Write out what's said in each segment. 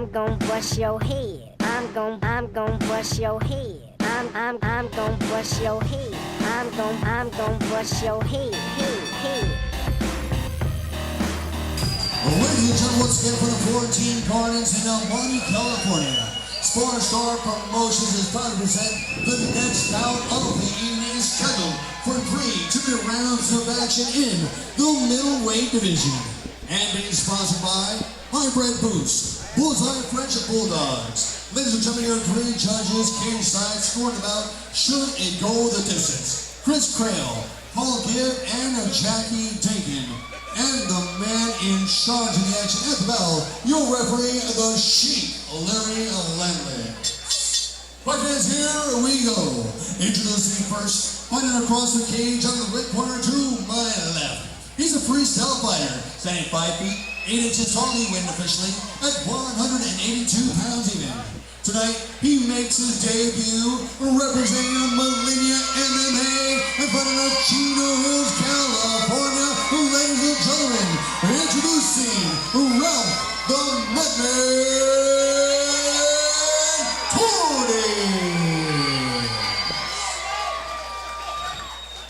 gon' bust your head. I'm gon' bust your head. I'm gon' bust your head. I'm gon' bust your head. Ladies and gentlemen, once again for the 14 Gardens in Almonte, California, Spar Promotions is proud to present the next bout of the evening, scheduled for 3 2-minute rounds of action in the middleweight division, and being sponsored by Hybrid Boost, Bullseye French Bulldogs. Ladies and gentlemen, your 3 judges, cage side, scoring about should it go the distance. Chris Crail, Paul Gibb, and Jackie Dakin. And the man in charge of the action at the bell, your referee, the Sheik, Larry Landley. Fighters, here we go. Introducing first, fighting across the cage on the red corner to my left. He's a freestyle fighter, standing 5 feet, 8 inches tall, he win officially at 182 pounds even. Tonight, he makes his debut representing Millennia MMA in front of Chino Hills, California. Ladies and gentlemen, introducing Ralph the Madman Torrez.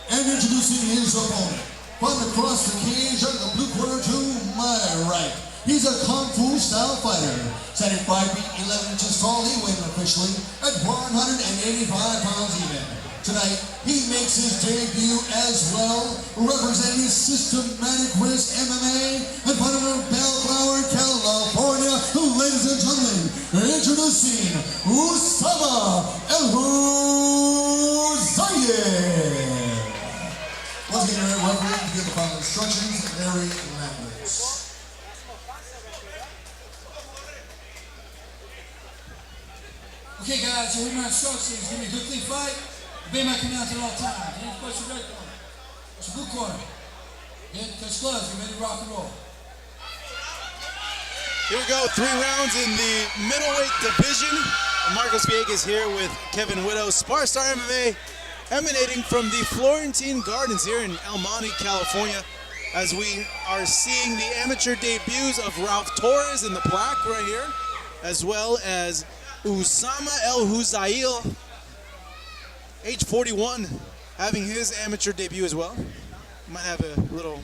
And introducing his opponent, from across the cage on the blue corner to my right. He's a Kung Fu style fighter, standing 5 feet 11 inches tall. He wins officially at 185 pounds even. Tonight, he makes his debut as well, representing Systematic Risk MMA in front of Bellflower, California. Ladies and gentlemen, introducing Ausama Elhuzayel. Once again, your referee to give the final instructions, Larry Landley. Okay guys, so here's my instructions. Give me a good clean fight. Obey my commands at all times. You push your red corner. Push your blue corner. Get touch gloves. Get ready to rock and roll. Here we go, 3 rounds in the middleweight division. Marcos Villegas here with Kevin Widow, Spar MMA, emanating from the Florentine Gardens here in El Monte, California, as we are seeing the amateur debuts of Ralph Torrez in the black right here, as well as Ausama Elhuzayel, age 41, having his amateur debut as well. Might have a little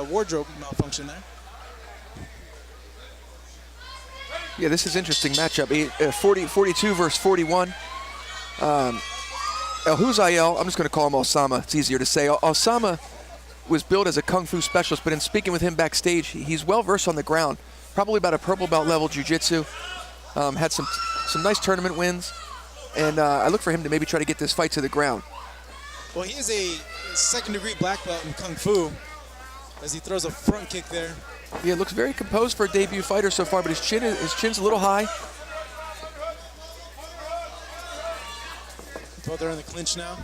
wardrobe malfunction there. Yeah, this is an interesting matchup. 42 versus 41. Elhuzayel, I'm just going to call him Ausama. It's easier to say. Ausama was billed as a Kung Fu specialist, but in speaking with him backstage, he's well-versed on the ground. Probably about a purple belt level jiu-jitsu. Had some nice tournament wins, and I look for him to maybe try to get this fight to the ground. Well, he is a second-degree black belt in Kung Fu, as he throws a front kick there. Yeah, looks very composed for a debut fighter so far, but his chin's a little high. Both are in the clinch now.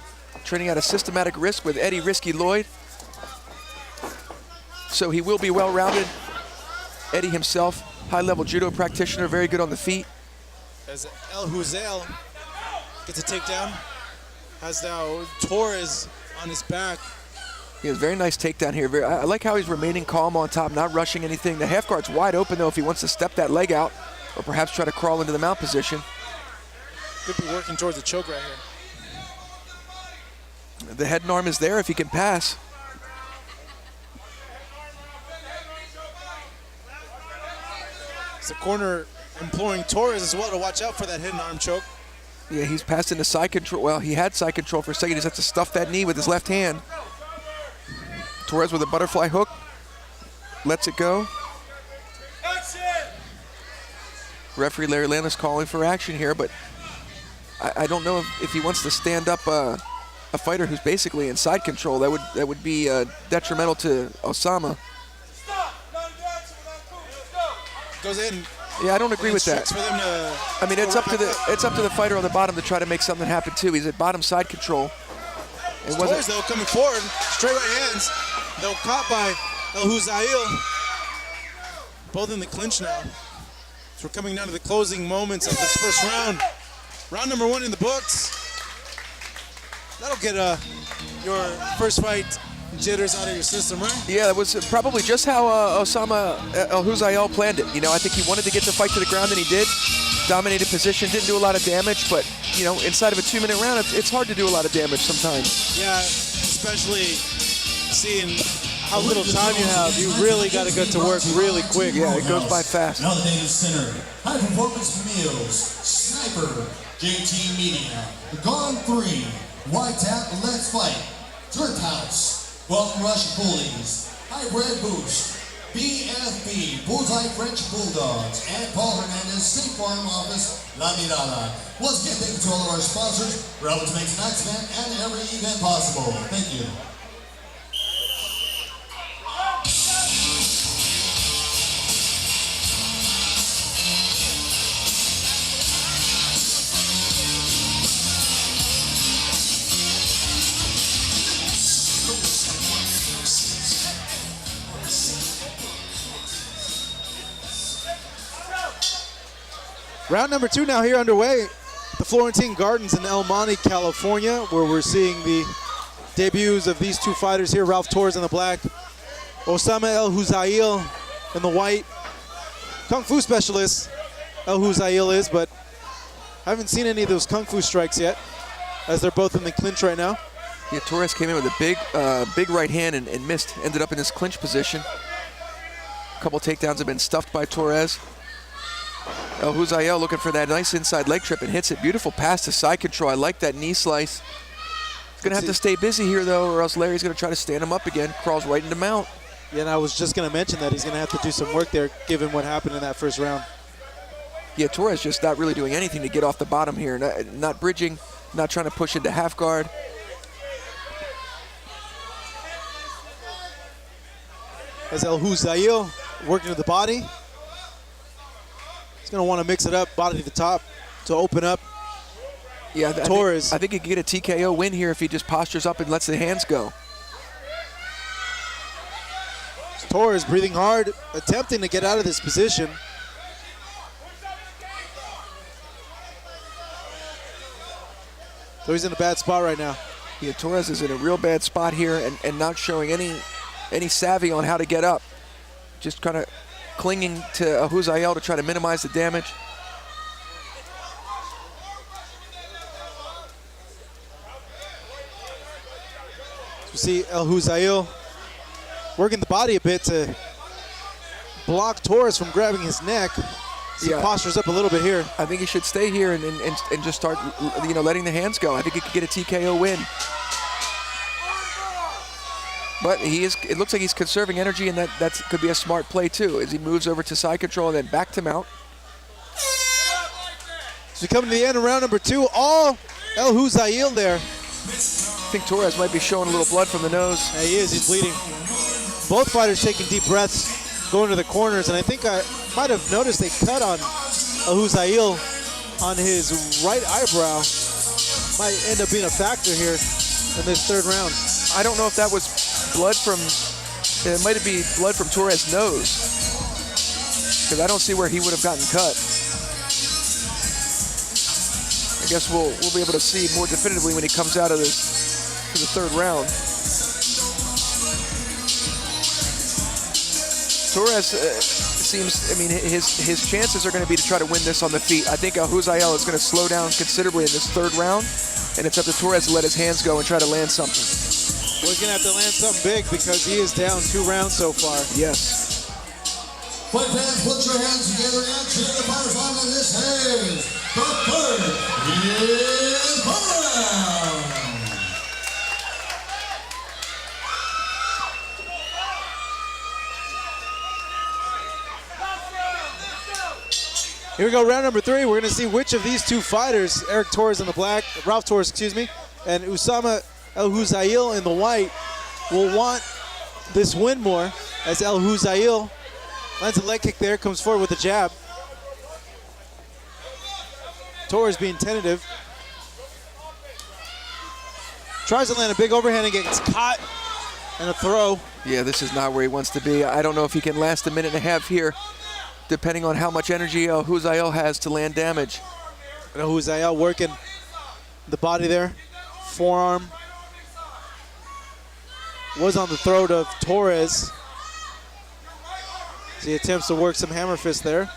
Training out of Systematic Risk with Eddie Risky Lloyd. So he will be well-rounded. Eddie himself, high-level judo practitioner, very good on the feet. As Elhuzayel gets a takedown, has now Torrez on his back. He has a very nice takedown here. I like how he's remaining calm on top, not rushing anything. The half guard's wide open, though, if he wants to step that leg out or perhaps try to crawl into the mount position. Could be working towards the choke right here. The head and arm is there if he can pass. It's the corner imploring Torrez as well to watch out for that head and arm choke. Yeah, he's passed into side control. Well, he had side control for a second. He just has to stuff that knee with his left hand. Torrez with a butterfly hook. Lets it go. Referee Larry Landis calling for action here, but I don't know if he wants to stand up a fighter who's basically in side control. That would be detrimental to Ausama. Goes in. Yeah, I don't agree with that. For them to I mean, it's up to the fighter on the bottom to try to make something happen too. He's at bottom side control. Torrez though coming forward, straight right hands. Though caught by Elhuzayel. Both in the clinch now. So we're coming down to the closing moments of this first round. Round number 1 in the books. That'll get your first fight jitters out of your system, right? Yeah, that was probably just how Ausama Elhuzayel planned it. You know, I think he wanted to get the fight to the ground, and he did. Dominated position, didn't do a lot of damage, but, you know, inside of a 2-minute round, it's hard to do a lot of damage sometimes. Yeah, especially seeing how little time you have. You really got to get to work really quick. Yeah, it goes by fast. Now the Davis Center, High Performance Meals, Sniper, JT Media, Gone 3, White Tap, Let's Fight, Drip House, Welcome Rush Bullies, Hybrid Boost, BFB, Bullseye French Bulldogs, and Paul Hernandez, State Farm Office, La Mirada. Once again, thank you to all of our sponsors for helping to make tonight's event and every event possible. Thank you. Round number 2 now here underway. The Florentine Gardens in El Monte, California, where we're seeing the debuts of these two fighters here. Ralph Torrez in the black, Ausama Elhuzayel in the white. Kung Fu specialist, Elhuzayel is, but haven't seen any of those Kung Fu strikes yet, as they're both in the clinch right now. Yeah, Torres came in with a big right hand and missed. Ended up in this clinch position. A couple takedowns have been stuffed by Torres. Elhuzayel looking for that nice inside leg trip and hits it. Beautiful pass to side control. I like that knee slice. He's going to have to stay busy here, though, or else Larry's going to try to stand him up again. Crawls right into mount. Yeah, and I was just going to mention that he's going to have to do some work there, given what happened in that first round. Yeah, Torres just not really doing anything to get off the bottom here. Not bridging, not trying to push into half guard. As Elhuzayel working to the body. He's going to want to mix it up, body to the top, to open up Yeah, Torrez. I think he could get a TKO win here if he just postures up and lets the hands go. Torrez breathing hard, attempting to get out of this position. So he's in a bad spot right now. Yeah, Torres is in a real bad spot here and not showing any savvy on how to get up. Just kind of clinging to Elhuzayel to try to minimize the damage. You see Elhuzayel working the body a bit to block Torrez from grabbing his neck. So he postures up a little bit here. I think he should stay here and just start, letting the hands go. I think he could get a TKO win. But it looks like he's conserving energy, and that could be a smart play too, as he moves over to side control and then back to mount. So we come to the end of round number 2. All Elhuzayel there. I think Torres might be showing a little blood from the nose. Yeah, he is. He's bleeding. Both fighters taking deep breaths, going to the corners, and I think I might have noticed a cut on Elhuzayel on his right eyebrow. Might end up being a factor here in this third round. I don't know if that was blood from, it might be blood from Torres' nose, because I don't see where he would have gotten cut. I guess we'll be able to see more definitively when he comes out of this to the third round. Torres seems, his chances are going to be to try to win this on the feet. I think Elhuzayel is going to slow down considerably in this third round, and it's up to Torres to let his hands go and try to land something. Well, he's going to have to land something big because he is down 2 rounds so far. Yes. Fight fans, put your hands together and cheer the fighters on, and this is the third round. Here we go, round number 3. We're going to see which of these two fighters, Ralph Torrez, and Ausama Elhuzayel in the white, will want this win more, as Elhuzayel lands a leg kick there, comes forward with a jab. Torrez being tentative. Tries to land a big overhand and gets caught in a throw. Yeah, this is not where he wants to be. I don't know if he can last a minute and a half here, depending on how much energy Elhuzayel has to land damage. And Elhuzayel working the body there, forearm. was on the throat of Torrez. He attempts to work some hammer fist there.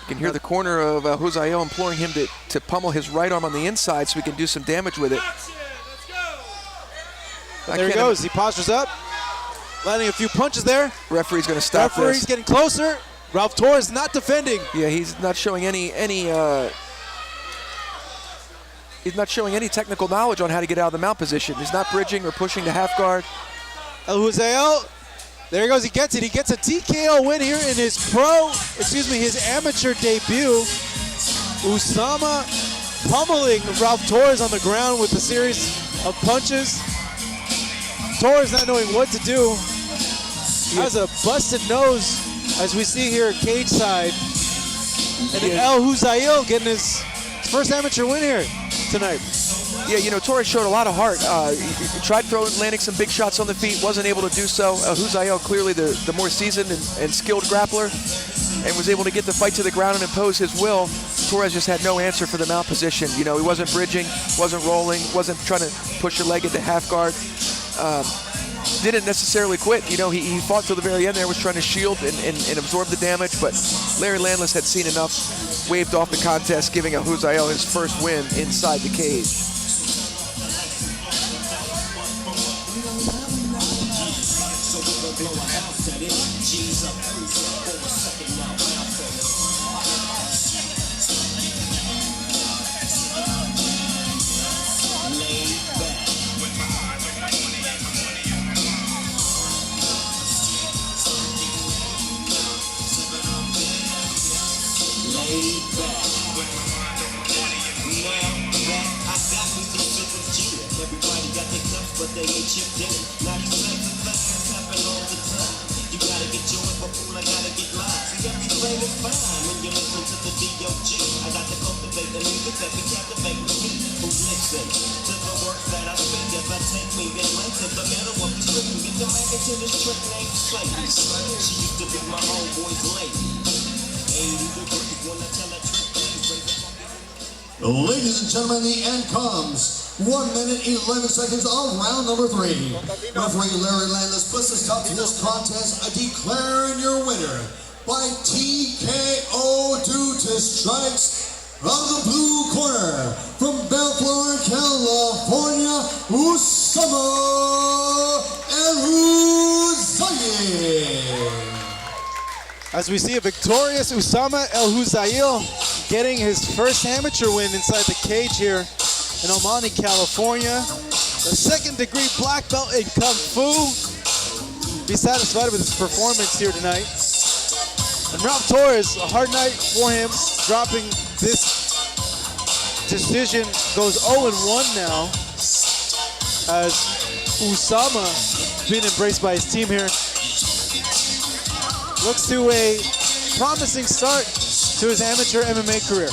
You can hear the corner of Elhuzayel imploring him to pummel his right arm on the inside so he can do some damage with it. There he goes. He postures up, landing a few punches there. Referee's going to stop Referee's this. getting closer. Ralph Torrez not defending. Yeah, he's not showing any technical knowledge on how to get out of the mount position. He's not bridging or pushing the half guard. Elhuzayel, there he goes. He gets it. He gets a TKO win here in his his amateur debut. Ausama pummeling Ralph Torrez on the ground with a series of punches. Torrez not knowing what to do. He has a busted nose, as we see here cage side. And Elhuzayel getting his first amateur win here tonight. Yeah, you know, Torrez showed a lot of heart. He tried landing some big shots on the feet, wasn't able to do so. Elhuzayel, clearly the more seasoned and skilled grappler, and was able to get the fight to the ground and impose his will. Torrez just had no answer for the mount position. You know, he wasn't bridging, wasn't rolling, wasn't trying to push a leg into half guard. Didn't necessarily quit. You know, he fought till the very end there, was trying to shield and absorb the damage, but Larry Landless had seen enough, waved off the contest, giving Elhuzayel his first win inside the cage. But they ain't chipped in. Now you like the facts happen all the time. You gotta get yours, but fool, I gotta get mine. See, everything is fine when you listen to the D.O.G. I got to cultivate the music that be captivating me. Who listen to the words that I speak as I take me and length in the middle of the street and get the man into this trick named Slady. She used to be my homeboy's lady. 80 degrees when I tell that trick, please raise the fucking. Ladies and gentlemen, the end comes. 1 minute, 11 seconds of round number 3. Referee Larry Landless puts a stop to this contest, declaring your winner by TKO due to strikes from the blue corner from Bellflower, California, Ausama Elhuzayel. As we see a victorious Ausama Elhuzayel getting his first amateur win inside the cage here in Almani, California. The second-degree black belt in Kung Fu. Be satisfied with his performance here tonight. And Ralph Torrez, a hard night for him, dropping this decision, goes 0-1 now, as Ausama being embraced by his team here. Looks to a promising start to his amateur MMA career.